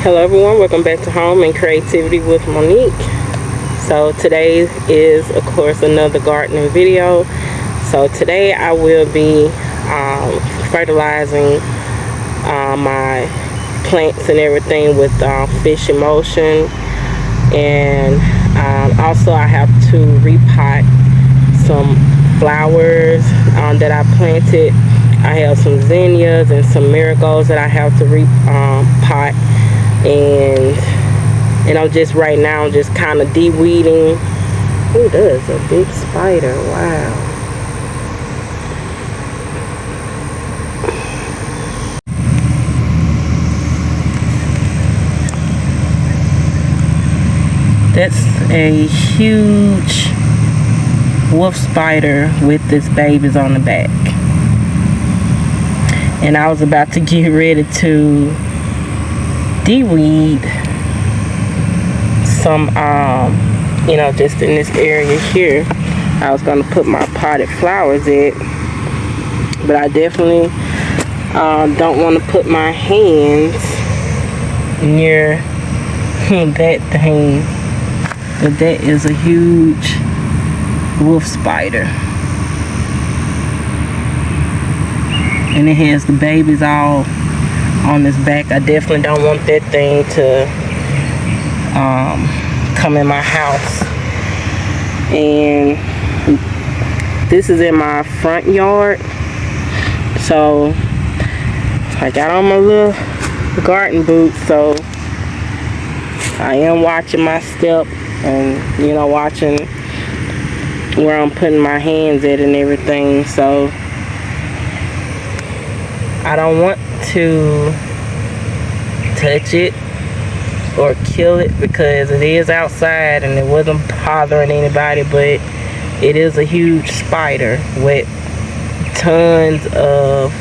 Hello everyone, welcome back to Home and Creativity with Monique. So today is of course another gardening video. So today I will be fertilizing my plants and everything with fish emulsion, and also I have to repot some flowers that I planted. I have some zinnias and some marigolds that I have to repot. And I'm just right now just kind of de-weeding. Ooh, that's a big spider. Wow. That's a huge wolf spider with its babies on the back. And I was about to get ready to de-weed some just in this area here. I was going to put my potted flowers in, but I definitely don't want to put my hands near that thing. But that is a huge wolf spider, and it has the babies all on this back. I definitely don't want that thing to come in my house. And this is in my front yard, so I got on my little garden boots, so I am watching my step and watching where I'm putting my hands at and everything. So I don't want to touch it or kill it because it is outside and it wasn't bothering anybody, but it is a huge spider with tons of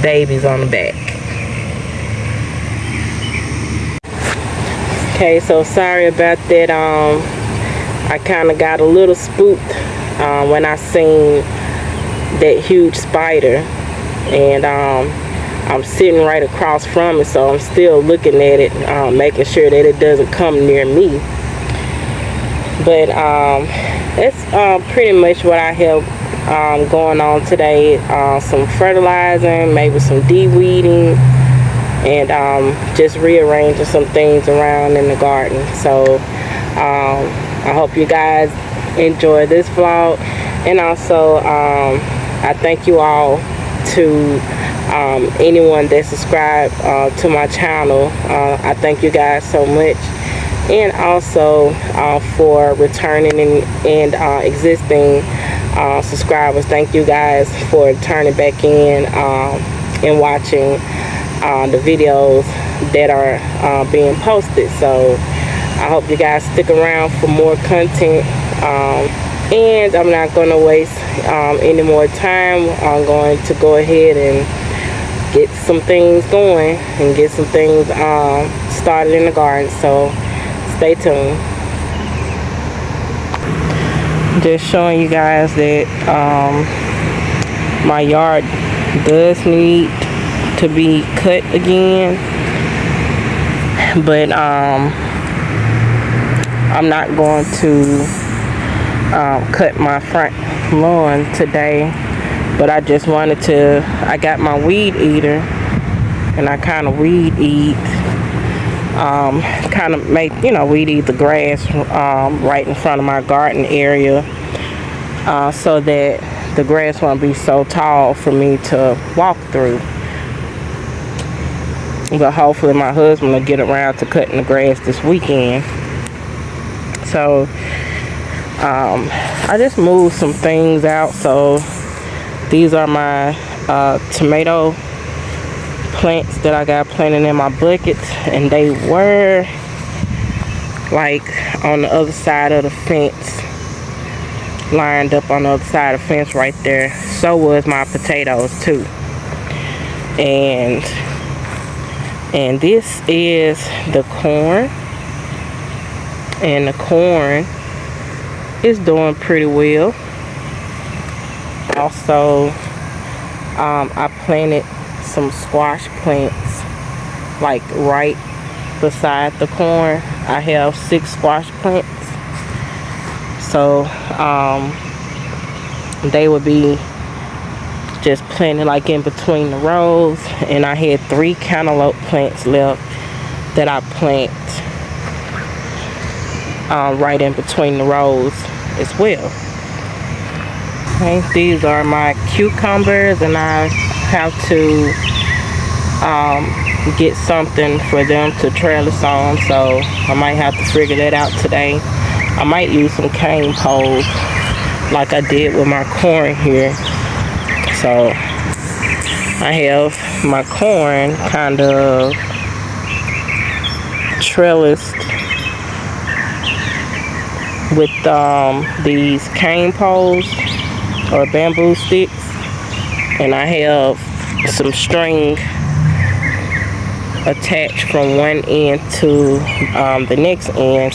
babies on the back. Okay, so sorry about that. I kind of got a little spooked when I seen that huge spider, and I'm sitting right across from it, so I'm still looking at it, making sure that it doesn't come near me. But that's pretty much what I have going on today. Some fertilizing, maybe some de-weeding, and just rearranging some things around in the garden. So I hope you guys enjoy this vlog, and also I thank you all to anyone that subscribed to my channel. I thank you guys so much, and also for returning and existing subscribers. Thank you guys for turning back in and watching the videos that are being posted. So I hope you guys stick around for more content, and I'm not going to waste any more time. I'm going to go ahead and get some things going and get some things started in the garden. So stay tuned. Just showing you guys that my yard does need to be cut again, but I'm not going to cut my front lawn today. But I just wanted to, I got my weed eater, and I kind of weed eat, kind of make, weed eat the grass right in front of my garden area, so that the grass won't be so tall for me to walk through. But hopefully my husband will get around to cutting the grass this weekend. So I just moved some things out. So these are my tomato plants that I got planted in my buckets, and they were like on the other side of the fence, lined up on the other side of the fence right there. So was my potatoes too. And this is the corn, and the corn is doing pretty well. Also, I planted some squash plants like right beside the corn. I have 6 squash plants, so they would be just planted like in between the rows. And I had 3 cantaloupe plants left that I plant right in between the rows as well. Okay, these are my cucumbers, and I have to get something for them to trellis on, so I might have to figure that out today. I might use some cane poles like I did with my corn here. So I have my corn kind of trellised with these cane poles or bamboo sticks, and I have some string attached from one end to the next end,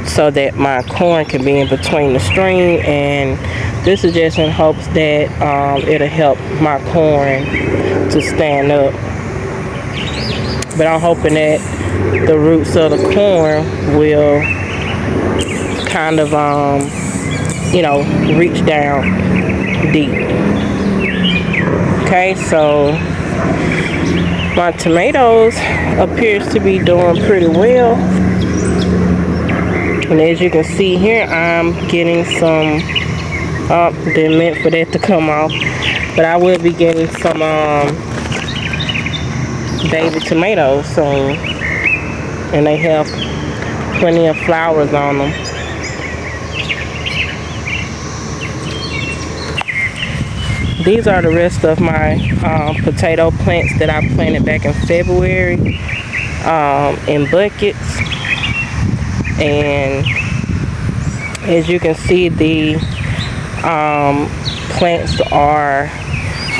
so that my corn can be in between the string. And this is just in hopes that it'll help my corn to stand up. But I'm hoping that the roots of the corn will kind of you know, reach down deep. Okay, so my tomatoes appears to be doing pretty well, and as you can see here, I'm getting some didn't meant for that to come off, but I will be getting some baby tomatoes soon, and they have plenty of flowers on them. These are the rest of my potato plants that I planted back in February in buckets. And as you can see, the plants are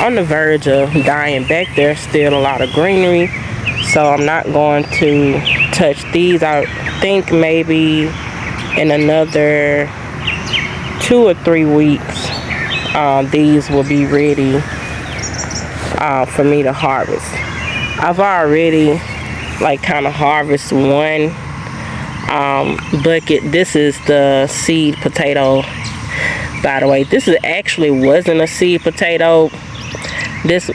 on the verge of dying back. There's still a lot of greenery, so I'm not going to touch these. I think maybe in another 2 or 3 weeks these will be ready for me to harvest. I've already like kind of harvested one bucket. This is the seed potato, by the way. This actually wasn't a seed potato. This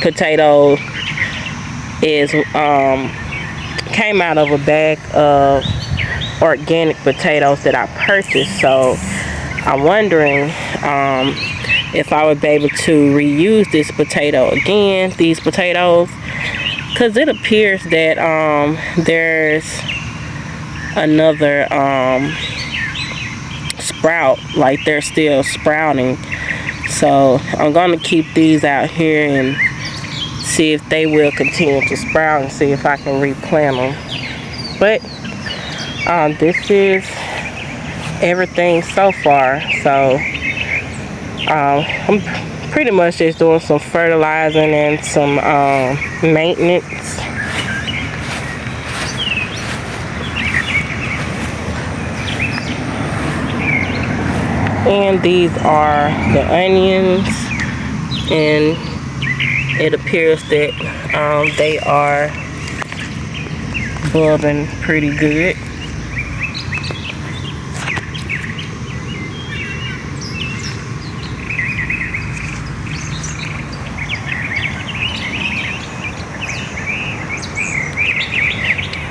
potato is came out of a bag of organic potatoes that I purchased. So I'm wondering if I would be able to reuse this potato again, these potatoes, because it appears that there's another sprout, like they're still sprouting. So I'm gonna keep these out here and see if they will continue to sprout, and see if I can replant them. But this is everything so far. So I'm pretty much just doing some fertilizing and some maintenance. And these are the onions, and it appears that they are bubbling pretty good.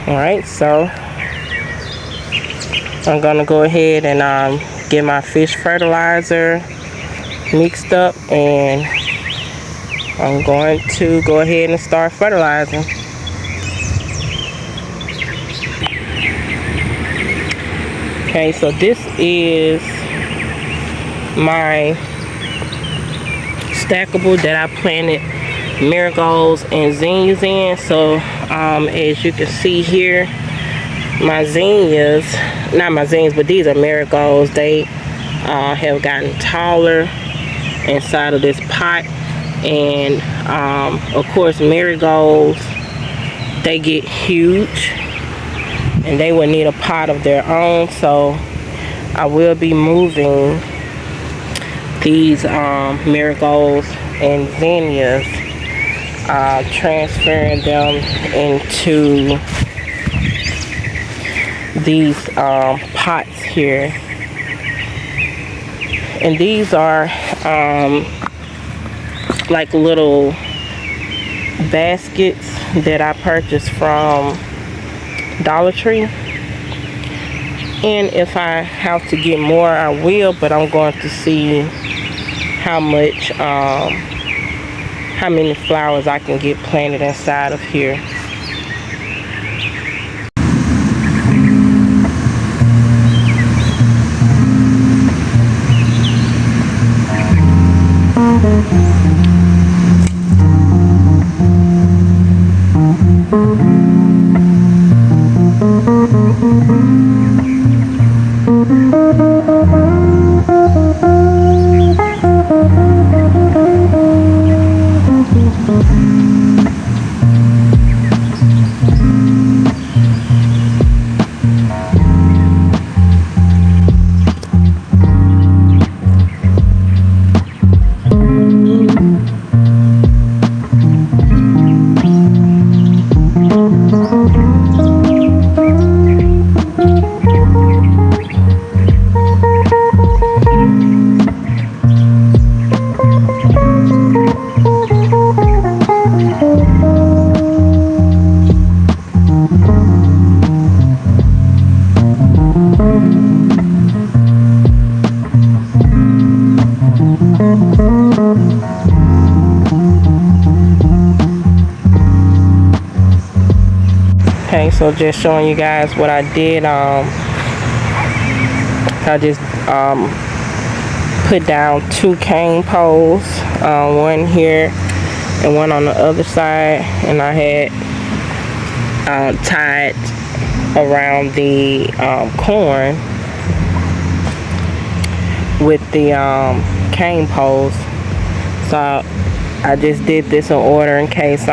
Alright, so I'm gonna go ahead and get my fish fertilizer mixed up, and I'm going to go ahead and start fertilizing. Okay, so this is my stackable that I planted marigolds and zinnias in. So as you can see here, my zinnias, not my zinnias, but these are marigolds. They have gotten taller inside of this pot. And of course, marigolds, they get huge and they would need a pot of their own. So I will be moving these marigolds and zinnias, transferring them into these pots here. And these are like little baskets that I purchased from Dollar Tree. And if I have to get more, I will, but I'm going to see how much, how many flowers I can get planted inside of here. Okay, so just showing you guys what I did. I just put down 2 cane poles, one here and one on the other side, and I had tied around the corn with the cane poles. So I just did this in order in case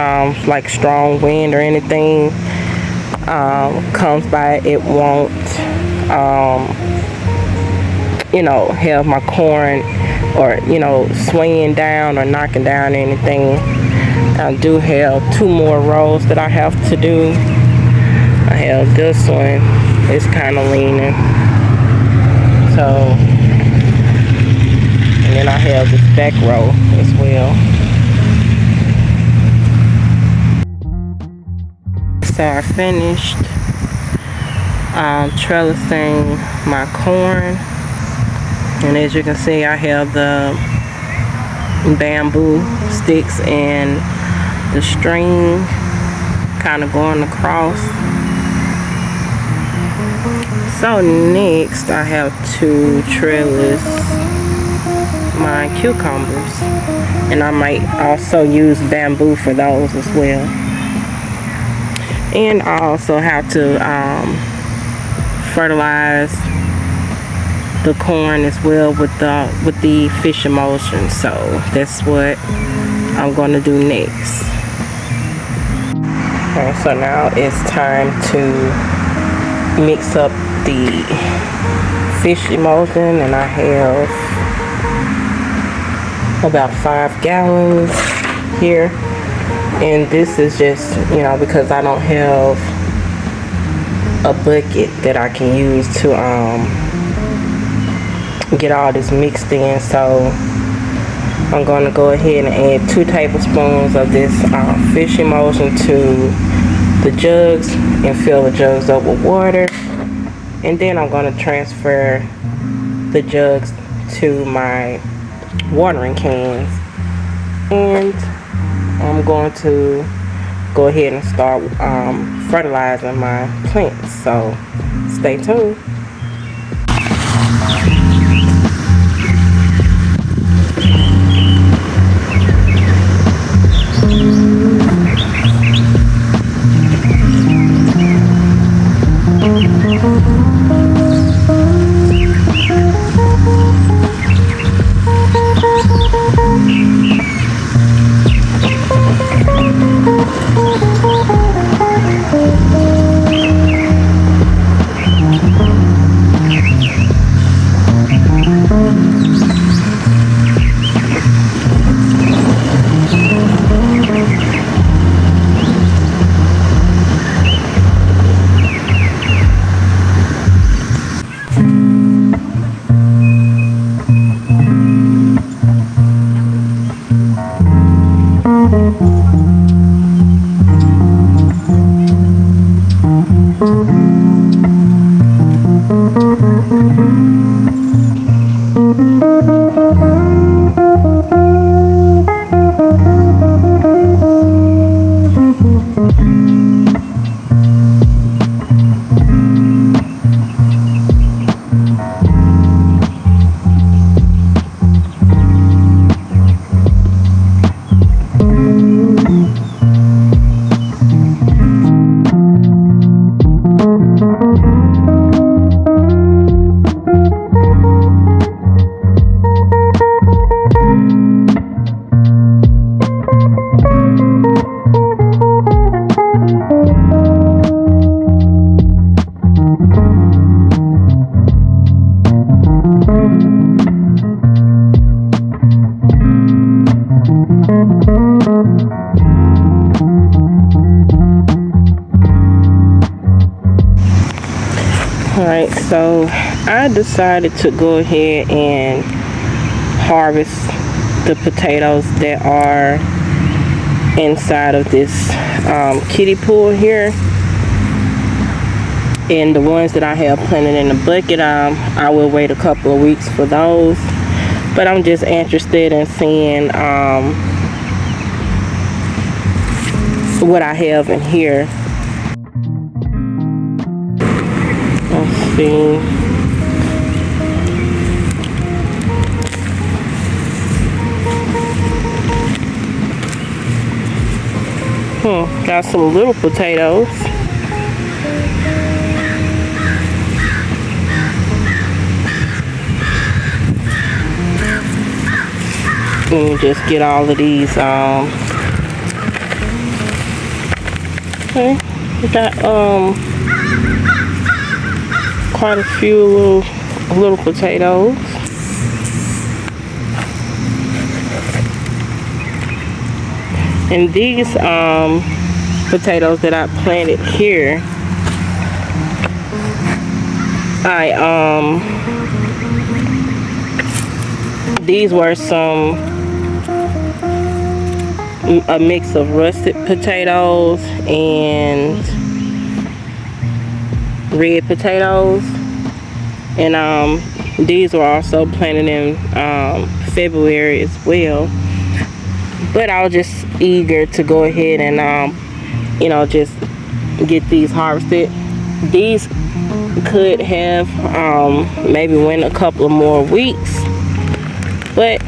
like strong wind or anything comes by. It won't you know, have my corn or, you know, swinging down or knocking down anything. I do have 2 more rows that I have to do. I have this one, it's kind of leaning, so, and then I have this back row as well. So I finished trellising my corn, and as you can see, I have the bamboo sticks and the string kind of going across. So next I have to trellis my cucumbers, and I might also use bamboo for those as well. And I also have to fertilize the corn as well with the fish emulsion. So that's what I'm going to do next. Okay, so now it's time to mix up the fish emulsion, and I have about 5 gallons here. And this is just, you know, because I don't have a bucket that I can use to get all this mixed in. So I'm going to go ahead and add 2 tablespoons of this fish emulsion to the jugs and fill the jugs up with water. And then I'm going to transfer the jugs to my watering cans. And I'm going to go ahead and start fertilizing my plants. So stay tuned. Alright, so I decided to go ahead and harvest the potatoes that are inside of this kiddie pool here. And the ones that I have planted in the bucket, I will wait a couple of weeks for those. But I'm just interested in seeing what I have in here. Let's see. Got some little potatoes. Let me just get all of these. Okay, we got quite a few little potatoes. And these potatoes that I planted here, these were a mix of russet potatoes and red potatoes, and these were also planted in February as well. But I was just eager to go ahead and just get these harvested. These could have maybe went a couple of more weeks, but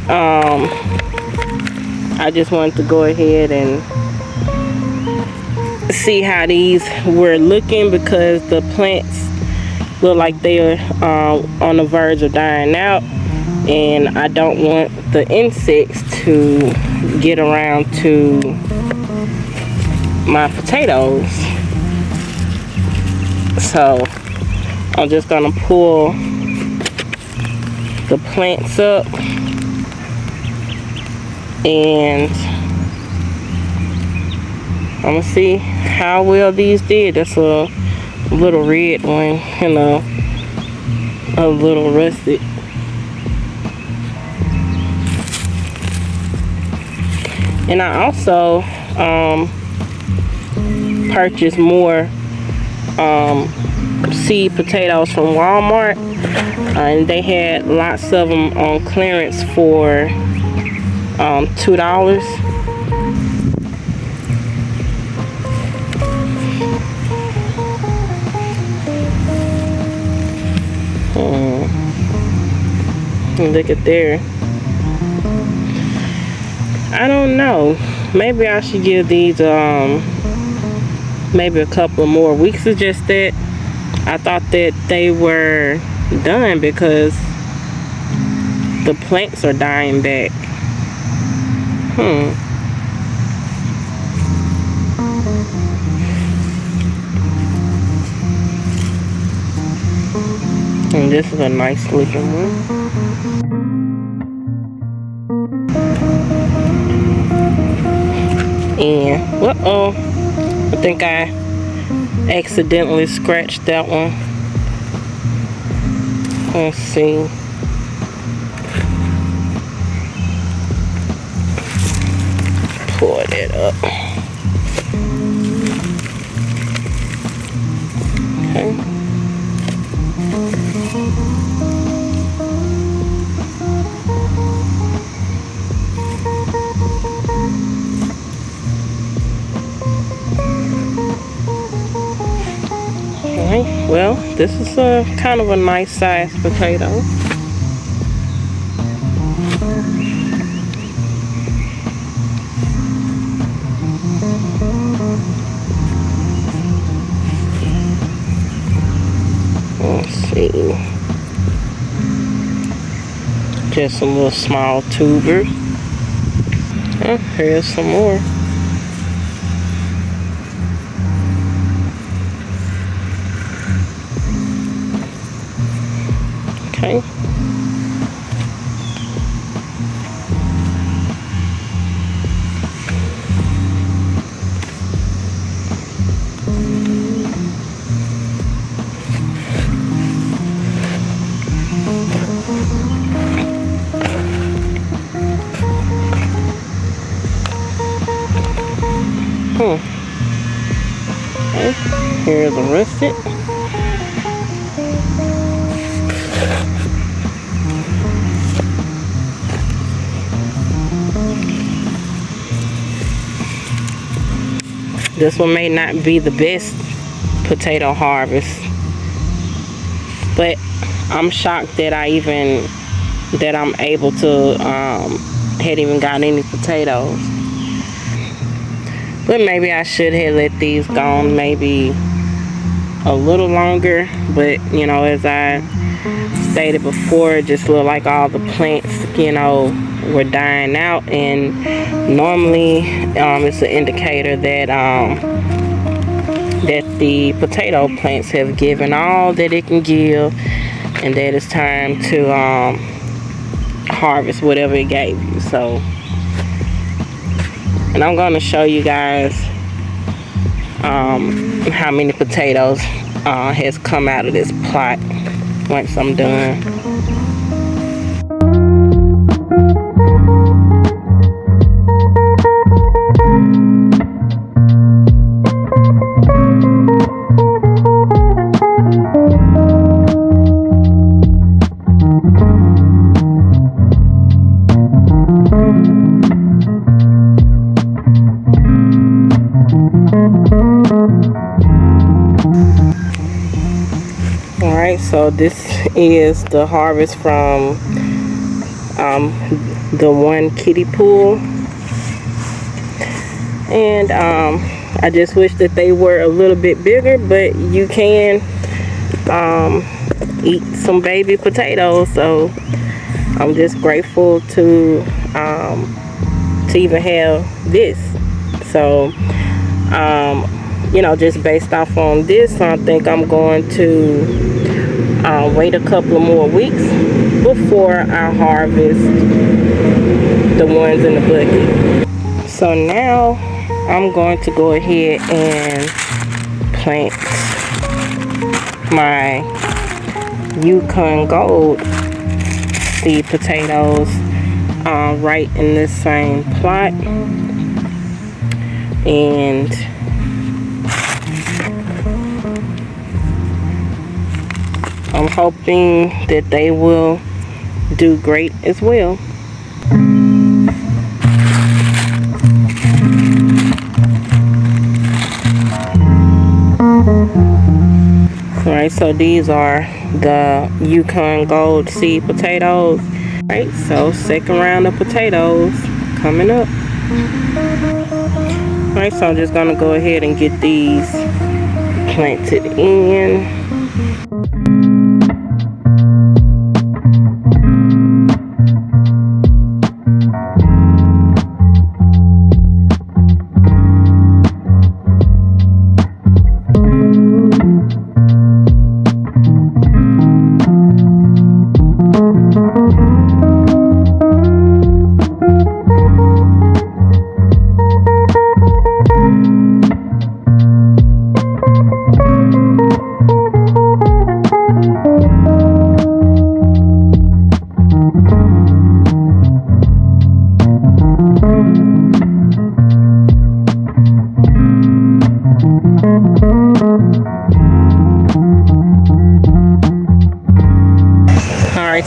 I just wanted to go ahead and see how these were looking, because the plants look like they're on the verge of dying out, and I don't want the insects to get around to my potatoes. So I'm just gonna pull the plants up, and I'm gonna see how well these did. That's a little red one and a little rusted. And I also purchased more seed potatoes from Walmart, and they had lots of them on clearance for $2. Look at there. I don't know. Maybe I should give these maybe a couple of more weeks. It's just that I thought that they were done because the plants are dying back. And this is a nice looking one. And I think I accidentally scratched that one. Let's see. Pour that up. Okay. Alright, well, this is a kind of a nice sized potato. Let's see. Just some little small tubers. Oh, here's some more. Okay. Okay. Here's a russet. This one may not be the best potato harvest, but I'm shocked that I'm able to hadn't even got any potatoes. But maybe I should have let these go on maybe a little longer. But you know, as I stated before, it just looked like all the plants, you know, were dying out, and normally it's an indicator that that the potato plants have given all that it can give, and that it's time to harvest whatever it gave you. So, and I'm going to show you guys how many potatoes has come out of this plot once I'm done. Alright, so this is the harvest from the one kiddie pool, and I just wish that they were a little bit bigger, but you can eat some baby potatoes. So I'm just grateful to even have this. So you know, just based off on this, I think I'm going to wait a couple of more weeks before I harvest the ones in the bucket. So now I'm going to go ahead and plant my Yukon Gold seed potatoes right in this same plot, and I'm hoping that they will do great as well. Alright, so these are the Yukon Gold seed potatoes. Alright, so second round of potatoes coming up. Alright, so I'm just gonna go ahead and get these planted in.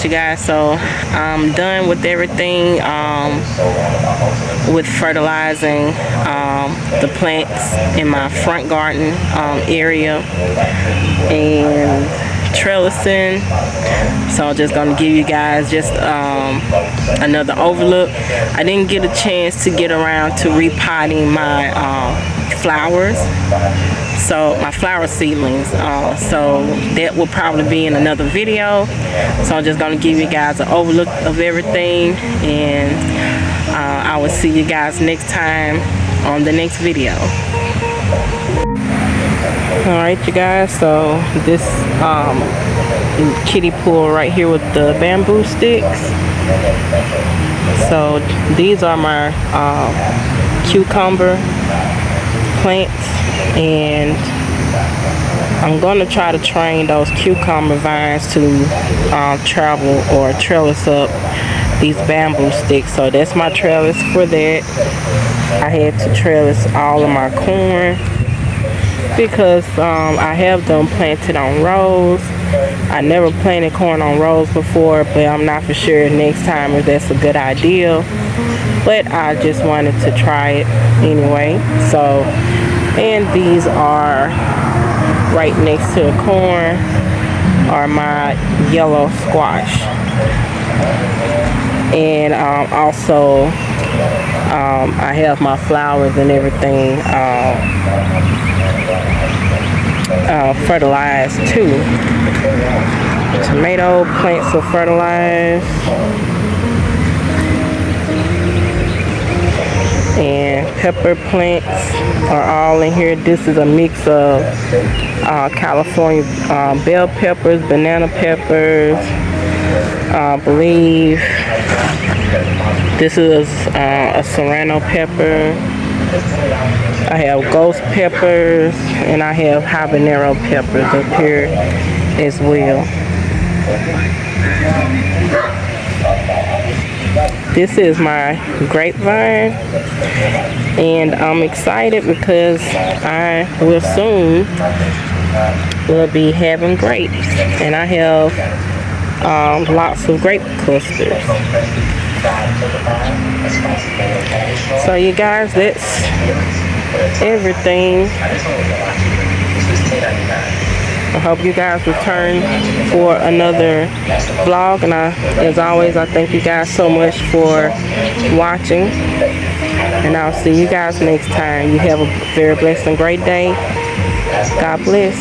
Alright, you guys, so I'm done with everything with fertilizing the plants in my front garden area and trellising. So I'm just gonna give you guys just another overlook. I didn't get a chance to get around to repotting my flowers, so my flower seedlings, so that will probably be in another video. So I'm just going to give you guys an overlook of everything, and I will see you guys next time on the next video. Alright, you guys, so this kiddie pool right here with the bamboo sticks. So these are my cucumber plants, and I'm going to try to train those cucumber vines to travel or trellis up these bamboo sticks. So that's my trellis for that. I had to trellis all of my corn because I have them planted on rows. I never planted corn on rows before, but I'm not for sure next time if that's a good idea. But I just wanted to try it anyway. So, and these are right next to the corn are my yellow squash. And also I have my flowers and everything fertilized too. Tomato plants are fertilized, and pepper plants are all in here. This is a mix of California bell peppers, banana peppers, I believe this is a serrano pepper. I have ghost peppers, and I have habanero peppers up here as well. This is my grapevine, and I'm excited because I will soon be having grapes, and I have lots of grape clusters. So you guys, that's everything. I hope you guys return for another vlog, and as always, I thank you guys so much for watching, and I'll see you guys next time. You have a very blessed and great day. God bless.